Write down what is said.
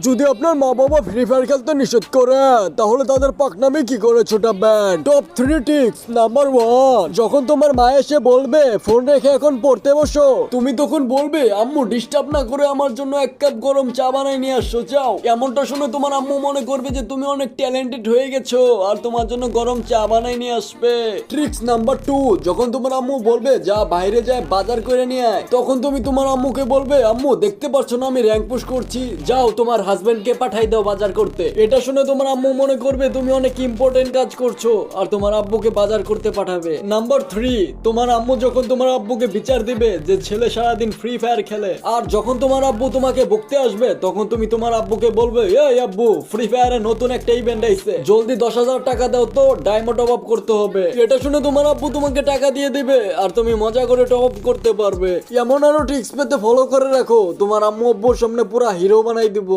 যদি আপনার মা বাবা ফ্রি ফায়ার খেলতে নিষেধ করে তাহলে তাদের পাকনামি কি করে ছোটাবেন? Top 3 tips. নাম্বার 1, যখন তোমার মা এসে বলবে ফোন রেখে এখন পড়তে বসো, তুমি তখন বলবে আম্মু ডিস্টার্ব না করে আমার জন্য 1 কাপ গরম চা বানাই নিয়ে আসো যাও। এমনটা শুনে তোমার আম্মু মনে করবে যে তুমি অনেক ট্যালেন্টেড হয়ে গেছো আর তোমার জন্য গরম চা বানাই নিয়ে আসবে। ট্রিক্স নাম্বার 2, যখন তোমার আম্মু বলবে যা বাইরে যায় বাজার করে নিয়ে আয়, তখন তুমি তোমার আম্মুকে বলবে আম্মু দেখতে পারছো না আমি র্যাঙ্ক পুশ করছি, যাও তোমার হাজবেন্ডকে পাঠাই দাও বাজার করতে। এটা শুনে তোমার আম্মু মনে করবে তুমি অনেক ইম্পর্টেন্ট কাজ করছো আর তোমার আব্বুকে বাজার করতে পাঠাবে। নাম্বার 3, তোমার আম্মু যখন তোমার আব্বুকে বিচার দিবে যে ছেলে সারাদিন ফ্রি ফায়ার খেলে, আর যখন তোমার আব্বু তোমাকে বকতে আসবে তখন তুমি তোমার আব্বুকে বলবে এই আব্বু ফ্রি ফায়ারে নতুন একটা ইভেন্ট আইছে, জলদি 10,000 টাকা দাও তো ডায়মন্ড টপ আপ করতে হবে। এটা শুনে তোমার আব্বু তোমাকে টাকা দিয়ে দিবে আর তুমি মজা করে টপ আপ করতে পারবে। এমন আরো ট্রিক্স পেতে ফলো করে রাখো, তোমার আম্মু আব্বুর সামনে পুরা হিরো বানাই দিব।